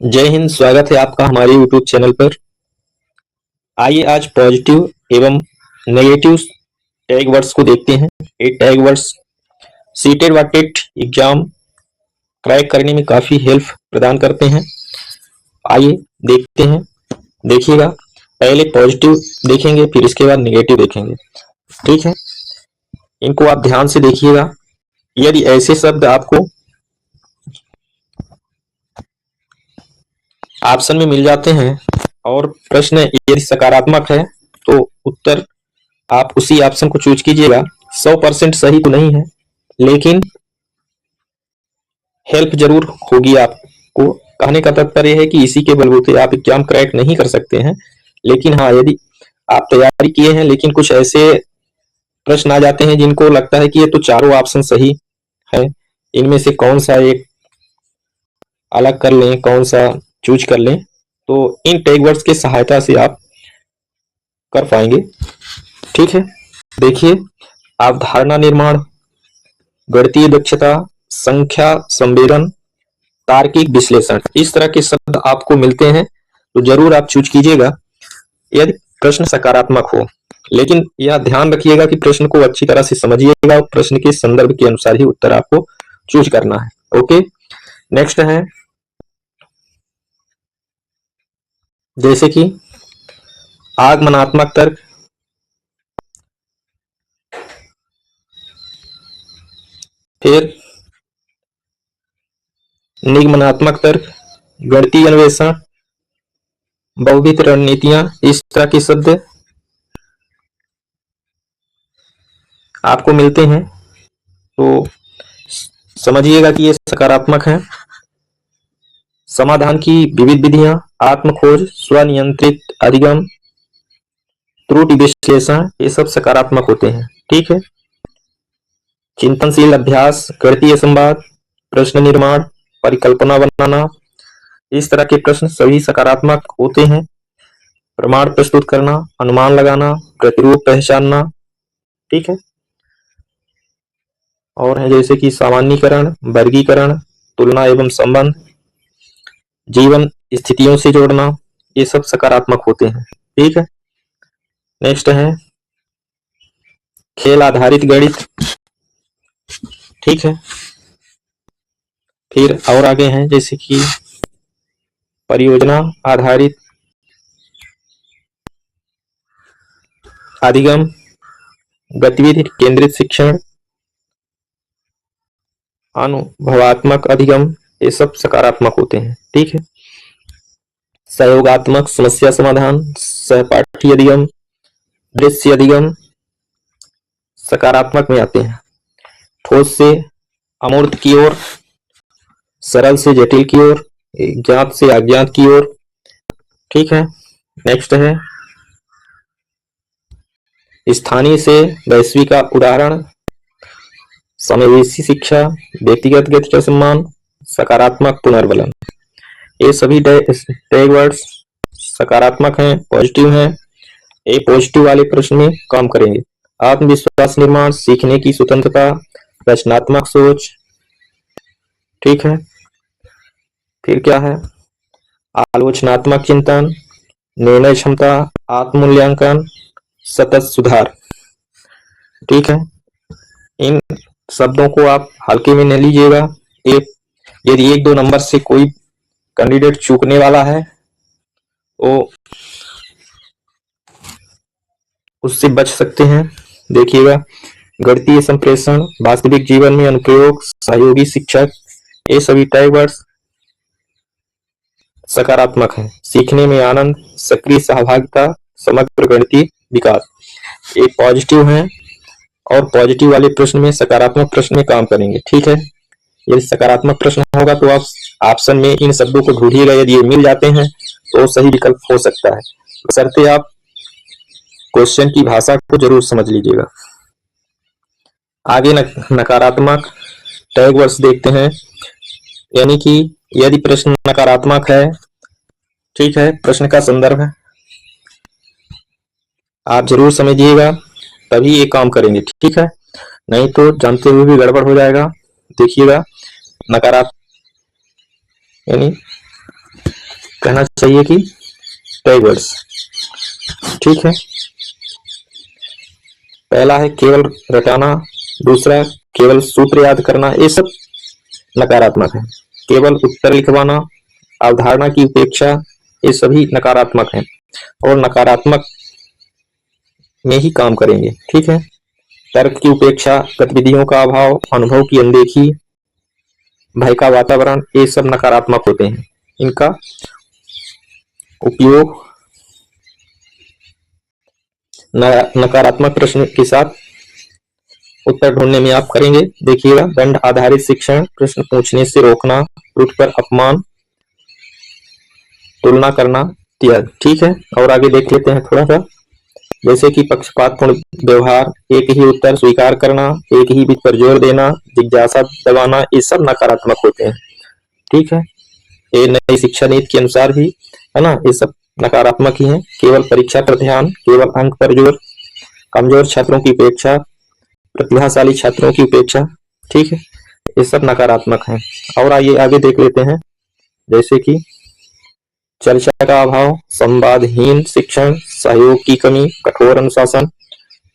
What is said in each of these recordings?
जय हिंद। स्वागत है आपका हमारे YouTube चैनल पर। आइए आज पॉजिटिव एवं नेगेटिव टैग वर्ड्स को देखते हैं। ये टैग वर्ड्स सीटेड व टेट एग्जाम क्रैक करने में काफी हेल्प प्रदान करते हैं। आइए देखते हैं। देखिएगा, पहले पॉजिटिव देखेंगे, फिर इसके बाद नेगेटिव देखेंगे। ठीक है, इनको आप ध्यान से देखिएगा। यदि ऐसे शब्द आपको ऑप्शन में मिल जाते हैं और प्रश्न यदि सकारात्मक है तो उत्तर आप उसी ऑप्शन को चूज कीजिएगा। 100% सही तो नहीं है, लेकिन हेल्प जरूर होगी आपको। कहने का तात्पर्य है कि इसी के बलबूते आप एग्जाम क्रैक नहीं कर सकते हैं, लेकिन हाँ, यदि आप तैयारी किए हैं लेकिन कुछ ऐसे प्रश्न आ जाते हैं जिनको लगता है कि ये तो चारों ऑप्शन सही है, इनमें से कौन सा एक अलग कर लें, कौन सा चूज कर लें, तो इन टैग वर्ड्स की सहायता से आप कर पाएंगे। ठीक है, देखिए, अवधारणा निर्माण, गणितीय दक्षता, संख्या संवेदन, तार्किक विश्लेषण, इस तरह के शब्द आपको मिलते हैं तो जरूर आप चूज कीजिएगा यदि प्रश्न सकारात्मक हो। लेकिन यह ध्यान रखिएगा कि प्रश्न को अच्छी तरह से समझिएगा और प्रश्न के संदर्भ के अनुसार ही उत्तर आपको चूज करना है। ओके, नेक्स्ट है जैसे कि आगमनात्मक तर्क, फिर निगमनात्मक तर्क, गणितीय अन्वेषण, बहुविध रणनीतियां, इस तरह के शब्द आपको मिलते हैं तो समझिएगा कि ये सकारात्मक है। समाधान की विविध विधियां, आत्मखोज, स्वनियंत्रित अधिगम, त्रुटि विश्लेषण, ये सब सकारात्मक होते हैं। ठीक है, चिंतनशील अभ्यास, गणितीय संवाद, प्रश्न निर्माण, परिकल्पना बनाना, इस तरह के प्रश्न सभी सकारात्मक होते हैं। प्रमाण प्रस्तुत करना, अनुमान लगाना, प्रतिरूप पहचानना। ठीक है, और है जैसे कि सामान्यीकरण, वर्गीकरण, तुलना एवं संबंध, जीवन स्थितियों से जोड़ना, ये सब सकारात्मक होते हैं। ठीक है, नेक्स्ट है खेल आधारित गणित। ठीक है, फिर और आगे हैं जैसे कि परियोजना आधारित अधिगम, गतिविधि केंद्रित शिक्षण, अनुभवात्मक अधिगम, ये सब सकारात्मक होते हैं। ठीक है, सहयोगात्मक समस्या समाधान, सहपाठी अधिगम, दृश्य अधिगम, सकारात्मक में आते हैं। ठोस से अमूर्त की ओर, सरल से जटिल की ओर, ज्ञात से अज्ञात की ओर। ठीक है, नेक्स्ट है स्थानीय से वैश्विक का उदाहरण, समावेशी शिक्षा, व्यक्तिगत गति का सम्मान, सकारात्मक पुनर्बलन, ये सभी टैग वर्ड्स सकारात्मक हैं, पॉजिटिव हैं। ये पॉजिटिव वाले प्रश्न में काम करेंगे। आत्मविश्वास निर्माण, सीखने की स्वतंत्रता, रचनात्मक सोच। ठीक है, फिर क्या है आलोचनात्मक चिंतन, निर्णय क्षमता, आत्ममूल्यांकन, सतत सुधार। ठीक है, इन शब्दों को आप हल्के में न लीजिएगा। यदि 1-2 नंबर से कोई कैंडिडेट चूकने वाला है वो उससे बच सकते हैं। देखिएगा, गणितीय संप्रेषण, वास्तविक जीवन में अनुप्रयोग, सहयोगी शिक्षक, ये सभी टैग वर्ड्स सकारात्मक हैं। सीखने में आनंद, सक्रिय सहभागिता, समग्र गणितीय विकास, ये पॉजिटिव हैं और पॉजिटिव वाले प्रश्न में सकारात्मक प्रश्न में काम करेंगे। ठीक है, यदि सकारात्मक प्रश्न होगा तो आप ऑप्शन में इन शब्दों को ढूंढिएगा। यदि ये मिल जाते हैं तो सही विकल्प हो सकता है, बशर्ते आप क्वेश्चन की भाषा को जरूर समझ लीजिएगा। आगे नकारात्मक टैग वर्ड्स देखते हैं, यानी कि यदि प्रश्न नकारात्मक है, ठीक है, प्रश्न का संदर्भ आप जरूर समझिएगा, तभी ये काम करेंगे। ठीक है, नहीं तो जानते हुए भी गड़बड़ हो जाएगा। देखिएगा, नकारात्मक यानी कहना चाहिए कि टैग वर्ड्स। ठीक है, पहला है केवल रटाना, दूसरा केवल सूत्र याद करना, ये सब नकारात्मक है। केवल उत्तर लिखवाना, अवधारणा की उपेक्षा, ये सभी नकारात्मक हैं और नकारात्मक में ही काम करेंगे। ठीक है, तर्क की उपेक्षा, गतिविधियों का अभाव, अनुभव की अनदेखी, भय का वातावरण, ये सब नकारात्मक होते हैं। इनका उपयोग नकारात्मक प्रश्न के साथ उत्तर ढूंढने में आप करेंगे। देखिएगा, दंड आधारित शिक्षण, प्रश्न पूछने से रोकना, रुट पर अपमान, तुलना करना इत्यादि। ठीक है, और आगे देख लेते हैं थोड़ा सा, जैसे कि पक्षपातपूर्ण व्यवहार, एक ही उत्तर स्वीकार करना, एक ही विषय पर जोर देना, जिज्ञासा दबाना, ये सब नकारात्मक होते हैं। ठीक है, ये नई शिक्षा नीति के अनुसार भी है ना, ये सब नकारात्मक ही है। केवल परीक्षा पर ध्यान, केवल अंक पर जोर, कमजोर छात्रों की उपेक्षा, प्रतिभाशाली छात्रों की उपेक्षा। ठीक है, ये सब नकारात्मक है। और आगे देख लेते हैं, जैसे कि चर्चा का अभाव, संवादहीन शिक्षण, सहयोग की कमी, कठोर अनुशासन,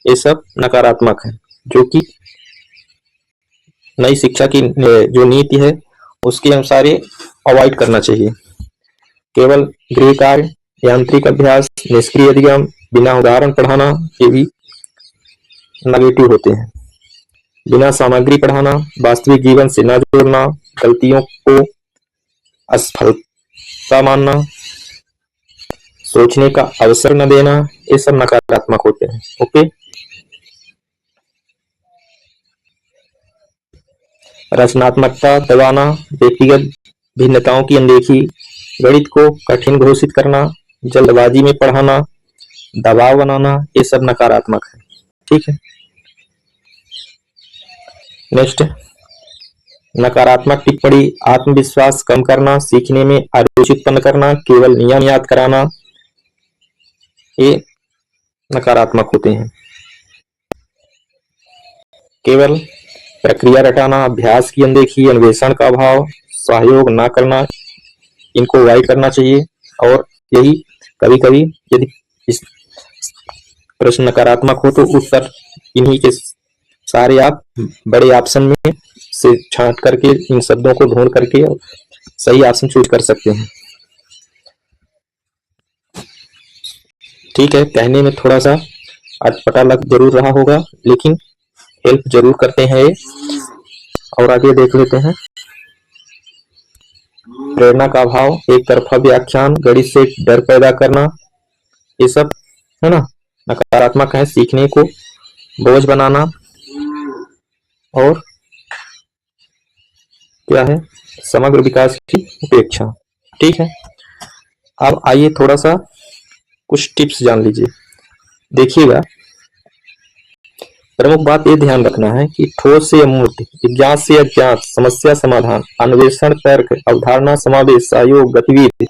ये सब नकारात्मक है, जो कि नई शिक्षा की जो नीति है उसके अनुसार ये अवॉइड करना चाहिए। केवल गृह कार्य, यांत्रिक अभ्यास, निष्क्रिय अधिगम, बिना उदाहरण पढ़ाना, ये भी नेगेटिव होते हैं। बिना सामग्री पढ़ाना, वास्तविक जीवन से न जोड़ना, गलतियों को असफलता मानना, सोचने का अवसर न देना, ये सब नकारात्मक होते हैं। ओके, रचनात्मकता दबाना, व्यक्तिगत भिन्नताओं की अनदेखी, गणित को कठिन घोषित करना, जल्दबाजी में पढ़ाना, दबाव बनाना, ये सब नकारात्मक है। ठीक है, नेक्स्ट, नकारात्मक टिप्पणी, आत्मविश्वास कम करना, सीखने में अरुचि उत्पन्न करना, केवल नियम याद कराना, ये नकारात्मक होते हैं। केवल प्रक्रिया रटाना, अभ्यास की अनदेखी, अन्वेषण का अभाव, सहयोग ना करना, इनको अवॉइड करना चाहिए। और यही कभी कभी यदि इस प्रश्न नकारात्मक हो तो उत्तर इन्हीं के सारे आप बड़े ऑप्शन में से छांट करके इन शब्दों को ढूंढ करके सही ऑप्शन चूज कर सकते हैं। ठीक है, कहने में थोड़ा सा अटपटा लग जरूर रहा होगा, लेकिन हेल्प जरूर करते हैं ये। और आगे देख लेते हैं, प्रेरणा का अभाव, एक तरफा व्याख्यान, गणित से डर पैदा करना, ये सब है ना नकारात्मक है। सीखने को बोझ बनाना, और क्या है, समग्र विकास की उपेक्षा। ठीक है, अब आइए थोड़ा सा कुछ टिप्स जान लीजिए। देखिएगा, प्रमुख बात ये ध्यान रखना है कि ठोस से अमूर्त, विज्ञान से अज्ञात, समस्या समाधान, अन्वेषण, तर्क, अवधारणा, समावेश, सहयोग, गतिविधि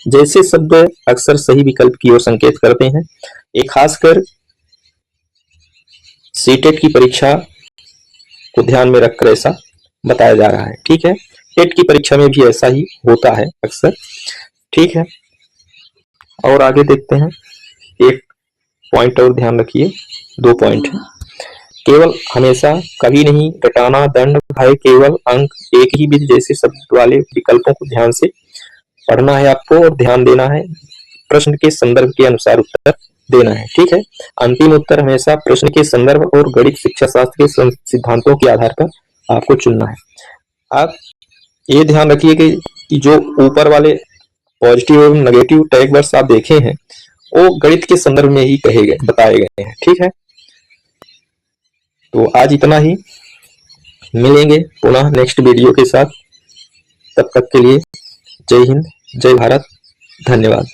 जैसे शब्द अक्सर सही विकल्प की ओर संकेत करते हैं। ये खासकर सीटेट की परीक्षा को ध्यान में रखकर ऐसा बताया जा रहा है। ठीक है, टेट की परीक्षा में भी ऐसा ही होता है अक्सर। ठीक है, और आगे देखते हैं, एक पॉइंट और ध्यान रखिए, 2 पॉइंट है। केवल हमेशा कभी नहीं रटाना, दंड, भय, केवल अंक, एक ही विधि जैसे शब्द वाले विकल्पों को ध्यान से पढ़ना है आपको और ध्यान देना है। प्रश्न के संदर्भ के अनुसार उत्तर देना है। ठीक है, अंतिम उत्तर हमेशा प्रश्न के संदर्भ और गणित शिक्षा शास्त्र के सिद्धांतों के आधार पर आपको चुनना है। आप ये ध्यान रखिए कि जो ऊपर वाले पॉजिटिव एवं नेगेटिव टैग वर्ड्स आप देखे हैं वो गणित के संदर्भ में ही बताए गए हैं। ठीक है, तो आज इतना ही, मिलेंगे पुनः नेक्स्ट वीडियो के साथ। तब तक के लिए जय हिंद, जय भारत, धन्यवाद।